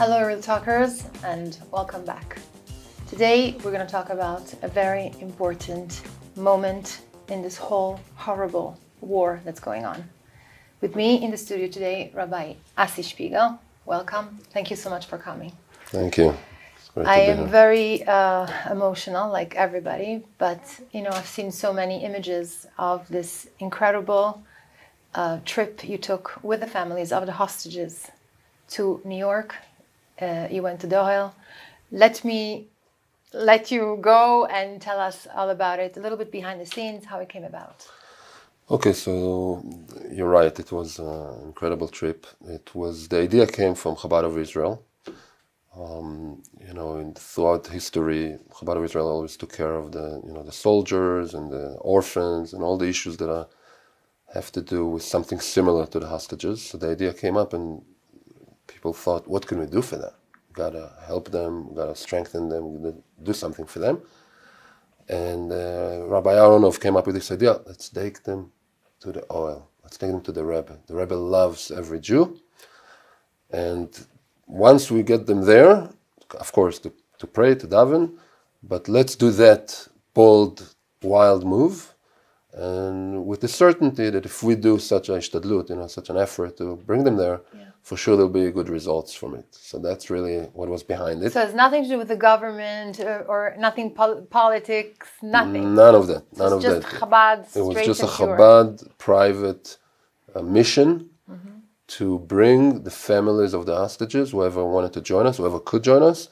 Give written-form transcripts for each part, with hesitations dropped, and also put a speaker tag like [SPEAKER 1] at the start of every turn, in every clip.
[SPEAKER 1] Hello, ARUTZ talkers, and welcome back. Today, we're going to talk about a very important moment in this whole horrible war that's going on. With me in the studio today, Rabbi Sheva. Welcome. Thank you so much for coming.
[SPEAKER 2] Thank you. It's great
[SPEAKER 1] I
[SPEAKER 2] to be
[SPEAKER 1] am
[SPEAKER 2] here.
[SPEAKER 1] very emotional, like everybody, but I've seen so many images of this incredible trip you took with the families of the hostages to New York. You went to Ohel. Let you go and tell us all about it, a little bit behind the scenes, how it came about.
[SPEAKER 2] Okay, so you're right. It was an incredible trip. The idea came from Chabad of Israel. Throughout history, Chabad of Israel always took care of the soldiers and the orphans and all the issues that have to do with something similar to the hostages. So the idea came up, and people thought, what can we do for them? We gotta help them, we gotta strengthen them, we gotta do something for them. And Rabbi Aharonov came up with this idea, let's take them to the Ohel, let's take them to the Rebbe. The Rebbe loves every Jew. And once we get them there, of course, to pray, to daven, but let's do that bold, wild move. And with the certainty that if we do such a ishtadlut, such an effort to bring them there, for sure there'll be good results from it. So that's really what was behind it.
[SPEAKER 1] So it's nothing to do with the government or nothing politics, nothing.
[SPEAKER 2] None of that.
[SPEAKER 1] None of that. Chabad,
[SPEAKER 2] it was just a Chabad private mission to bring the families of the hostages, whoever wanted to join us, whoever could join us,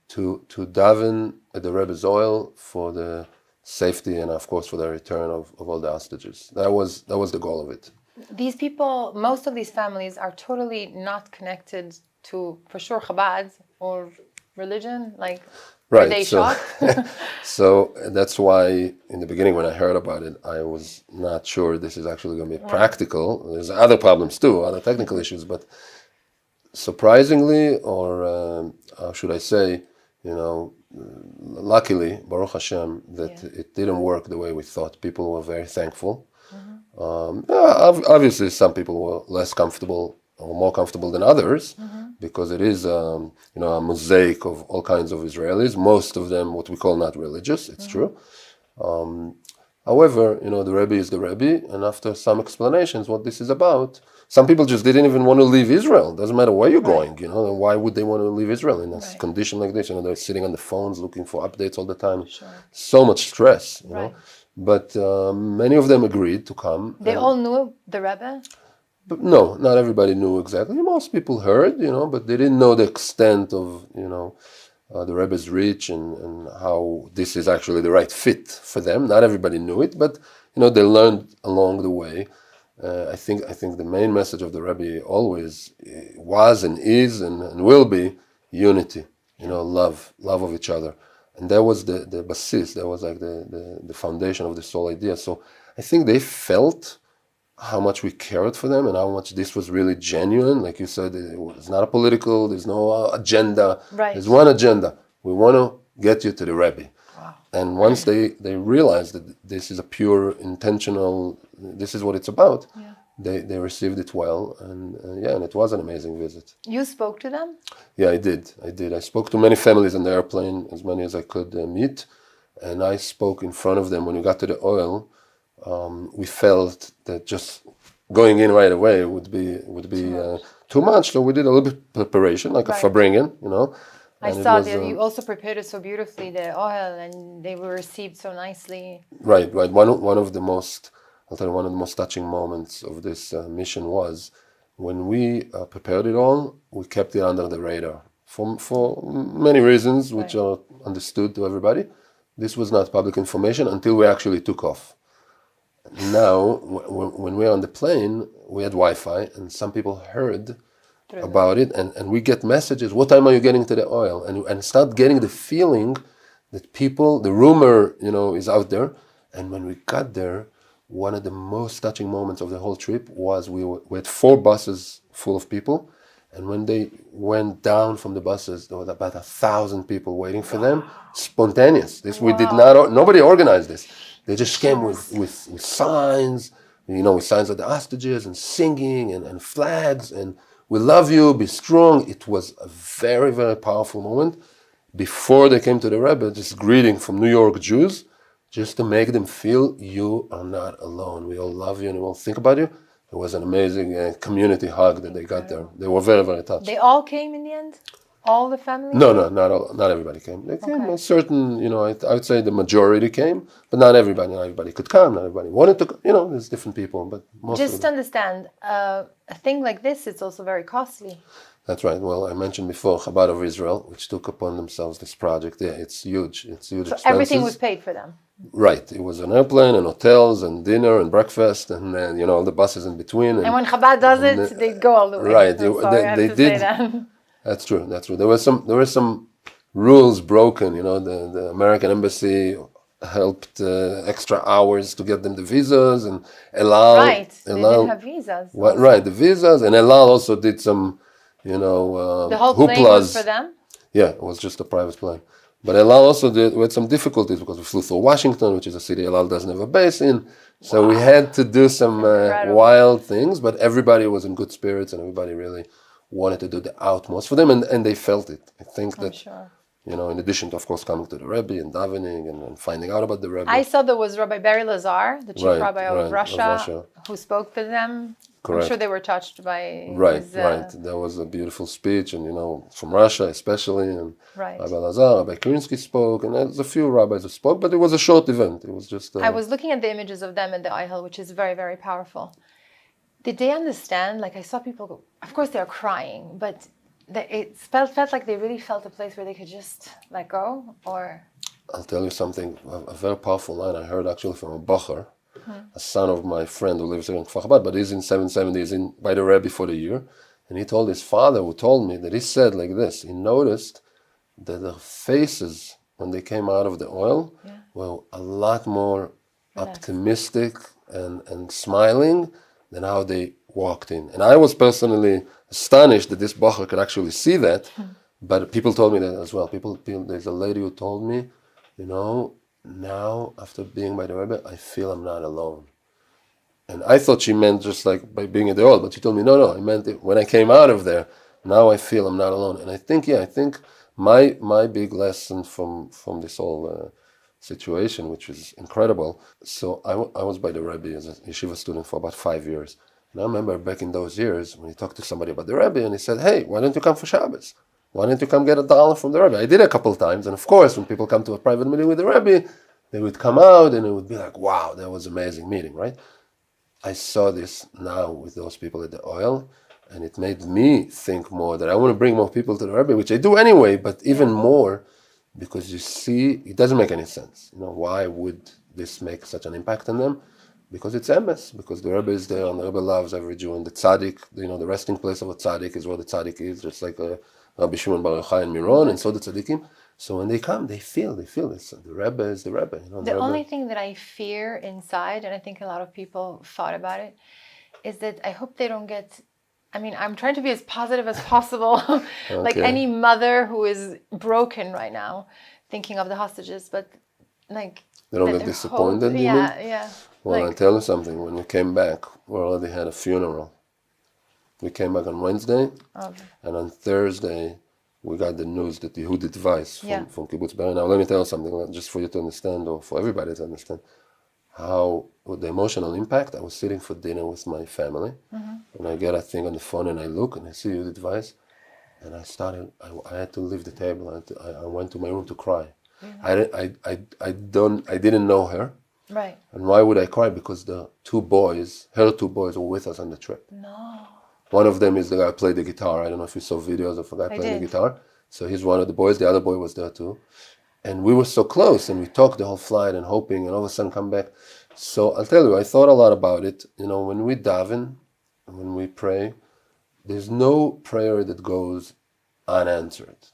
[SPEAKER 2] to daven at the Rebbe's Ohel for the safety and, of course, for the return of all the hostages. That was the goal of it.
[SPEAKER 1] These people, most of these families are totally not connected to, for sure, Chabad or religion. Like,
[SPEAKER 2] right.
[SPEAKER 1] Are they shocked?
[SPEAKER 2] So that's why in the beginning when I heard about it, I was not sure this is actually going to be practical. There's other problems too, other technical issues, but surprisingly, or how should I say, luckily, Baruch Hashem, that it didn't work the way we thought. People were very thankful. Obviously, some people were less comfortable or more comfortable than others because it is, a mosaic of all kinds of Israelis. Most of them, what we call not religious. It's true. However, the Rebbe is the Rebbe, and after some explanations, what this is about, some people just didn't even want to leave Israel. Doesn't matter where you're going, and why would they want to leave Israel in a condition like this? They're sitting on the phones looking for updates all the time. Sure. So much stress, know. But many of them agreed to come.
[SPEAKER 1] They all knew the Rebbe?
[SPEAKER 2] But no, not everybody knew exactly. Most people heard, but they didn't know the extent of, the Rebbe's reach and how this is actually the right fit for them. Not everybody knew it, but, they learned along the way. I think the main message of the Rebbe always was and is and will be unity, love of each other. And that was the basis, that was like the foundation of this whole idea. So I think they felt how much we cared for them and how much this was really genuine. Like you said, it's not a political, there's no agenda. Right. There's one agenda. We want to get you to the Rebbe. Wow. And once they realized that this is a pure, intentional, this is what it's about, they received it well. And it was an amazing visit. You spoke to them? Yeah, I did. I spoke to many families on the airplane, as many as I could meet. And I spoke in front of them. When we got to the Ohel, we felt that just going in right away would be too much. So we did a little bit of preparation, like a farbringen,
[SPEAKER 1] I saw that you also prepared it so beautifully, the Ohel, and they were received so nicely. Right.
[SPEAKER 2] One of the most touching moments of this mission was when we prepared it all. We kept it under the radar for many reasons, which are understood to everybody. This was not public information until we actually took off. Now, when we were on the plane, we had Wi-Fi, and some people heard about it, and we get messages, what time are you getting to the Ohel? And start getting the feeling that the rumor, is out there. And when we got there, one of the most touching moments of the whole trip was we had 4 buses full of people, and when they went down from the buses, there was about 1,000 people waiting for them, spontaneous. We did not, nobody organized this. They just came with signs, with signs of the hostages and singing and flags, and we love you, be strong. It was a very, very powerful moment before they came to the Rebbe, just greeting from New York Jews, just to make them feel you are not alone. We all love you and we all think about you. It was an amazing community hug that they got there. They were very, very touched.
[SPEAKER 1] They all came in the end? All the family?
[SPEAKER 2] No, not all. Not everybody came. They came. A certain, I would say the majority came, but not everybody. Not everybody could come. Not everybody wanted to. There's different people, but most.
[SPEAKER 1] Just to understand, a thing like this, it's also very costly.
[SPEAKER 2] That's right. Well, I mentioned before Chabad of Israel, which took upon themselves this project. Yeah, it's huge. It's huge.
[SPEAKER 1] So
[SPEAKER 2] expenses.
[SPEAKER 1] everything was paid for them.
[SPEAKER 2] Right. It was an airplane and hotels and dinner and breakfast and then all the buses in between.
[SPEAKER 1] And when Chabad does it, they go all the way.
[SPEAKER 2] Right.
[SPEAKER 1] They did. Say that.
[SPEAKER 2] That's true. That's true. There were some rules broken. The American embassy helped extra hours to get them the visas, and Elal.
[SPEAKER 1] Right. They didn't have visas.
[SPEAKER 2] Right. The visas, and Elal also did some. The
[SPEAKER 1] whole plane was for them.
[SPEAKER 2] Yeah, it was just a private plane. But Elal also had some difficulties because we flew through Washington, which is a city Elal doesn't have a base in. So we had to do some wild things, but everybody was in good spirits and everybody really wanted to do the utmost for them, and they felt it. I think that,
[SPEAKER 1] sure.
[SPEAKER 2] In addition to, of course, coming to the Rabbi and davening and finding out about the Rabbi.
[SPEAKER 1] I saw there was Rabbi Barry Lazar, the chief rabbi of Russia, who spoke to them.
[SPEAKER 2] Correct.
[SPEAKER 1] I'm sure they were touched by
[SPEAKER 2] Right.
[SPEAKER 1] his...
[SPEAKER 2] That was a beautiful speech, and from Russia especially, and Rabbi Lazar, Rabbi Kirinsky spoke, and there's a few rabbis who spoke, but it was a short event. It was just...
[SPEAKER 1] I was looking at the images of them in the Ohel, which is very, very powerful. Did they understand? Like, I saw people go, of course they're crying, but it felt like they really felt a place where they could just let go, or...
[SPEAKER 2] I'll tell you something, a very powerful line I heard actually from a Bacher, a son of my friend who lives here in Kfar Chabad, but he's in 770, he's by the Rabbi for the year. And he told his father, who told me, that he said like this, he noticed that their faces, when they came out of the oil, were a lot more optimistic and smiling than how they walked in. And I was personally astonished that this Bacher could actually see that, but people told me that as well. There's a lady who told me, now, after being by the Rebbe, I feel I'm not alone. And I thought she meant just like by being at the oil, but she told me, no, I meant it when I came out of there, now I feel I'm not alone. And I think my big lesson from this whole situation, which was incredible. So I was by the Rebbe as a yeshiva student for about 5 years. And I remember back in those years when he talked to somebody about the Rebbe and he said, hey, why don't you come for Shabbos? Why don't you come get $1 from the Rebbe? I did a couple of times. And of course, when people come to a private meeting with the Rebbe, they would come out and it would be like, wow, that was an amazing meeting, right? I saw this now with those people at the Ohel, and it made me think more that I want to bring more people to the Rebbe, which I do anyway, but even more because you see, it doesn't make any sense. Why would this make such an impact on them? Because it's emes, because the Rebbe is there and the Rebbe loves every Jew, and the tzaddik, the resting place of a tzaddik is where the tzaddik is, just like Rabbi Shimon Bar Yochai and Miron, and so the tzaddikim. So when they come, they feel this. The Rebbe is the Rebbe.
[SPEAKER 1] The only thing that I fear inside, and I think a lot of people thought about it, is that I hope they don't get... I'm trying to be as positive as possible. Like any mother who is broken right now, thinking of the hostages, but like...
[SPEAKER 2] They don't get disappointed,
[SPEAKER 1] Yeah.
[SPEAKER 2] Well, I'll tell you something. When we came back, we already had a funeral. We came back on Wednesday, and on Thursday, we got the news that Yehudit Weiss from Kibbutz Be'eri. Now, let me tell you something, just for you to understand, or for everybody to understand, how, with the emotional impact, I was sitting for dinner with my family, and I get a thing on the phone, and I look, and I see Yehudit Weiss, and I had to leave the table. I went to my room to cry. Really? I didn't know her.
[SPEAKER 1] Right.
[SPEAKER 2] And why would I cry? Because her two boys were with us on the trip.
[SPEAKER 1] No.
[SPEAKER 2] One of them is the guy who played the guitar. I don't know if you saw videos of a guy playing the guitar. So he's one of the boys. The other boy was there too. And we were so close, and we talked the whole flight and hoping, and all of a sudden come back. So I'll tell you, I thought a lot about it. When we daven, when we pray, there's no prayer that goes unanswered.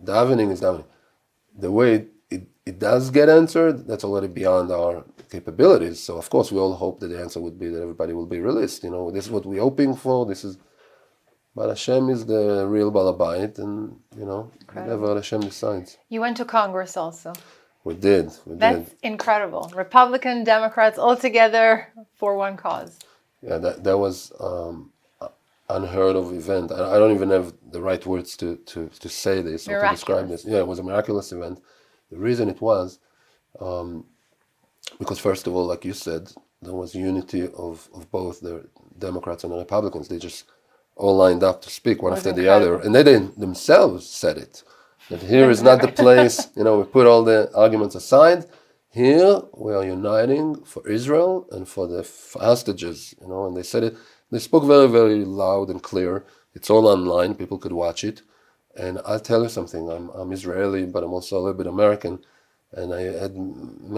[SPEAKER 2] Davening is davening. The way it does get answered, that's already beyond our capabilities. So of course we all hope that the answer would be that everybody will be released. This is what we're hoping for. But Hashem is the real Balabait, and whatever Hashem decides.
[SPEAKER 1] You went to Congress also.
[SPEAKER 2] We did.
[SPEAKER 1] That's incredible. Republican, Democrats all together for one cause.
[SPEAKER 2] Yeah, that was. unheard of event. I don't even have the right words to say this or to describe this. Yeah, it was a miraculous event. The reason it was, because first of all, like you said, there was unity of both the Democrats and the Republicans. They just all lined up to speak one after the other. And they themselves said it. That here is not the place, we put all the arguments aside. Here we are uniting for Israel and for the hostages, and they said it. They spoke very, very loud and clear. It's all online. People could watch it. And I'll tell you something. I'm Israeli, but I'm also a little bit American. And I had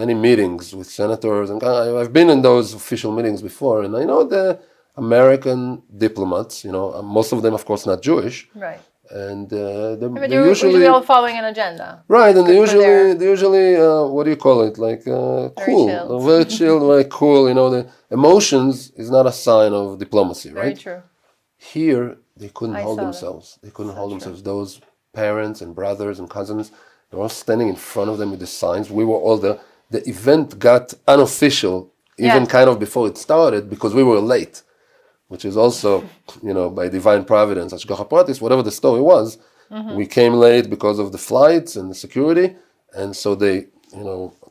[SPEAKER 2] many meetings with senators. And I've been in those official meetings before. And I know the American diplomats, most of them, of course, not Jewish.
[SPEAKER 1] Right.
[SPEAKER 2] And
[SPEAKER 1] but they're usually all following an agenda.
[SPEAKER 2] Right, and they usually what do you call it? Like cool, very chilled, very cool. The emotions is not a sign of diplomacy, right?
[SPEAKER 1] Very true.
[SPEAKER 2] Here they couldn't hold themselves. They couldn't hold themselves. Those parents and brothers and cousins, they were all standing in front of them with the signs. We were all there. The event got unofficial even kind of before it started because we were late. Which is also, by divine providence, Hashgacha Pratis, whatever the story was, we came late because of the flights and the security, and so they,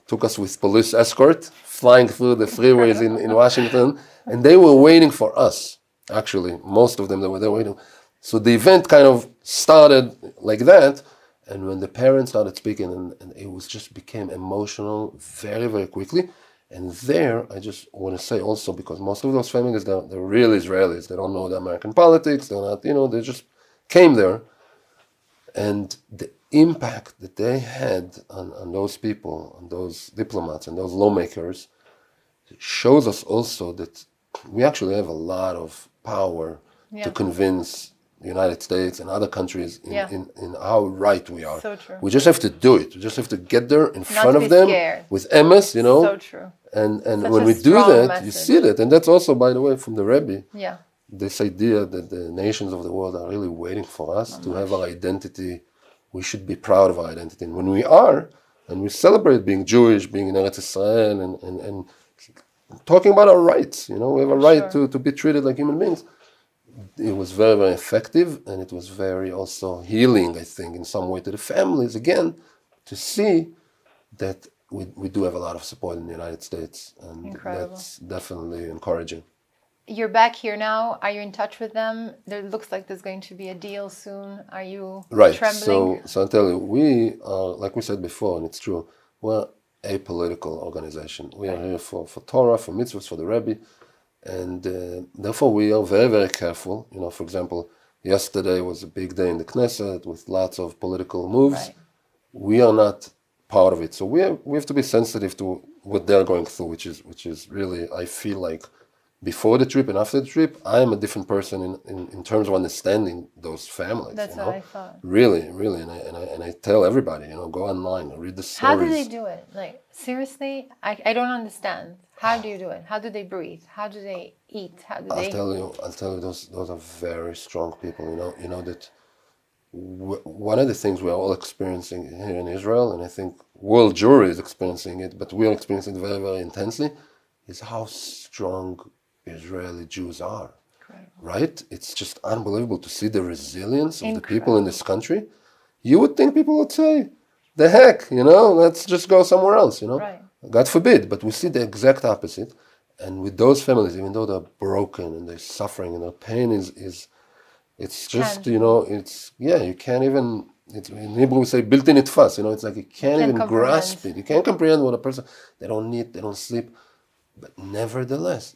[SPEAKER 2] took us with police escort, flying through the freeways in Washington, and they were waiting for us, actually, most of them, they were there waiting. So the event kind of started like that, and when the parents started speaking, and it was just became emotional very, very quickly. And there, I just want to say also, because most of those families, they're real Israelis. They don't know the American politics. They're not, they just came there. And the impact that they had on those people, on those diplomats and those lawmakers, shows us also that we actually have a lot of power to convince the United States and other countries in how right we are.
[SPEAKER 1] So true.
[SPEAKER 2] We just have to do it. We just have to get there in front of them with emes,
[SPEAKER 1] So true.
[SPEAKER 2] And when we do that, you see that. And that's also, by the way, from the Rabbi.
[SPEAKER 1] Yeah.
[SPEAKER 2] This idea that the nations of the world are really waiting for us to have our identity. We should be proud of our identity. And when we are, and we celebrate being Jewish, being in Eretz Israel, and talking about our rights, we have a right to be treated like human beings. It was very, very effective, and it was very also healing, I think, in some way to the families, again, to see that we do have a lot of support in the United States, and that's definitely encouraging.
[SPEAKER 1] You're back here now. Are you in touch with them? There looks like there's going to be a deal soon. Are you trembling?
[SPEAKER 2] So I'll tell you, we are, like we said before, and it's true, we're a political organization. We are here for Torah, for mitzvahs, for the Rabbi. And therefore, we are very, very careful. For example, yesterday was a big day in the Knesset with lots of political moves.
[SPEAKER 1] Right.
[SPEAKER 2] We are not part of it. So we have to be sensitive to what they're going through, which is really, I feel like, before the trip and after the trip, I am a different person in terms of understanding those families.
[SPEAKER 1] That's what I thought.
[SPEAKER 2] Really, really. And I tell everybody, go online, read the stories.
[SPEAKER 1] How do they do it? Like, seriously, I don't understand. How do you do it? How do they breathe? How do they eat? I'll tell you,
[SPEAKER 2] those are very strong people. You know that one of the things we are all experiencing here in Israel, and I think world Jewry is experiencing it, but we are experiencing it very, very intensely, is how strong Israeli Jews are. Incredible. Right? It's just unbelievable to see the resilience of the people in this country. You would think people would say, the heck, let's just go somewhere else,
[SPEAKER 1] Right.
[SPEAKER 2] God forbid, but we see the exact opposite. And with those families, even though they're broken and they're suffering and their pain it's just, you can't even, in Hebrew we say, built in it fast, it's like you can't even grasp it. You can't comprehend what a person, they don't eat, they don't sleep. But nevertheless,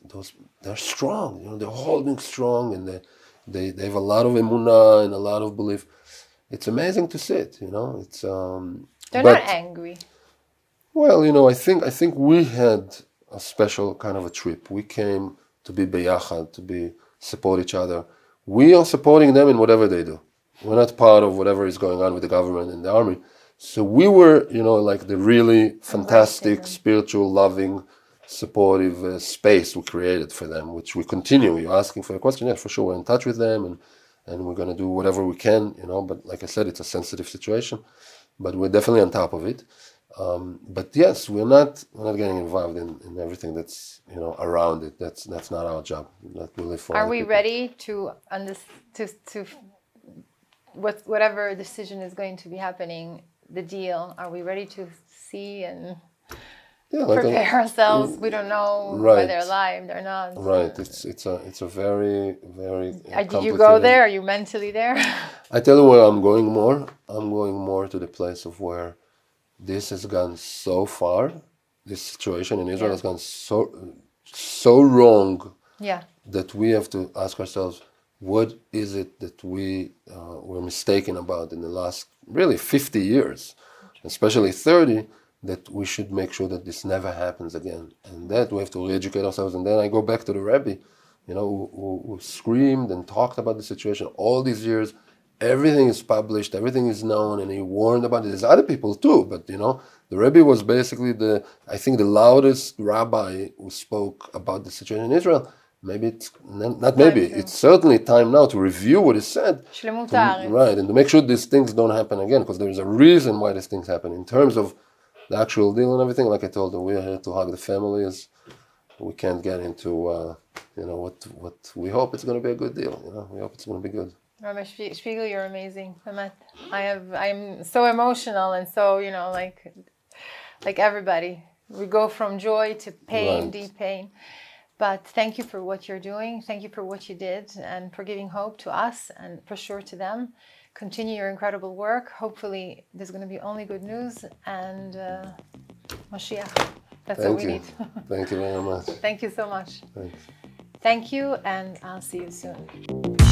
[SPEAKER 2] they're strong, they're holding strong, and they have a lot of emunah and a lot of belief. It's amazing to see it, it's...
[SPEAKER 1] They're not angry.
[SPEAKER 2] Well, I think we had a special kind of a trip. We came to be beyachad, to support each other. We are supporting them in whatever they do. We're not part of whatever is going on with the government and the army. So we were, like the really fantastic, spiritual, loving, supportive space we created for them, which we continue. You're asking for a question. Yeah, for sure. We're in touch with them and we're going to do whatever we can, but like I said, it's a sensitive situation. But we're definitely on top of it. But yes, we're not getting involved in everything that's around it. That's not our job. That we live for.
[SPEAKER 1] Are
[SPEAKER 2] other
[SPEAKER 1] we
[SPEAKER 2] people.
[SPEAKER 1] ready to whatever decision is going to be happening, the deal? Are we ready to see and prepare ourselves? We don't know whether they're alive, they're not.
[SPEAKER 2] Right. It's a very, very.
[SPEAKER 1] Did you go there? Are you mentally there?
[SPEAKER 2] I tell you where I'm going more. I'm going more to the place of where this has gone so far. This situation in Israel has gone so wrong.
[SPEAKER 1] Yeah.
[SPEAKER 2] That we have to ask ourselves, what is it that we were mistaken about in the last really 50 years, especially 30, that we should make sure that this never happens again. And that we have to re-educate ourselves. And then I go back to the Rabbi, who screamed and talked about the situation all these years. Everything is published, everything is known, and he warned about it. There's other people too, but the Rabbi was basically the loudest rabbi who spoke about the situation in Israel. Maybe it's not maybe, it's certainly time now to review what is said. Right, and to make sure these things don't happen again, because there's a reason why these things happen. In terms of the actual deal and everything, like I told them, we're here to hug the families. We can't get into, what we hope it's going to be a good deal. We hope it's going to be good.
[SPEAKER 1] Rabbi Spiegel, you're amazing. I'm so emotional and so, like everybody. We go from joy to pain, deep pain. But thank you for what you're doing. Thank you for what you did and for giving hope to us and for sure to them. Continue your incredible work. Hopefully there's going to be only good news and Mashiach. That's what we need.
[SPEAKER 2] Thank you very much.
[SPEAKER 1] Thank you so much.
[SPEAKER 2] Thanks.
[SPEAKER 1] Thank you, and I'll see you soon.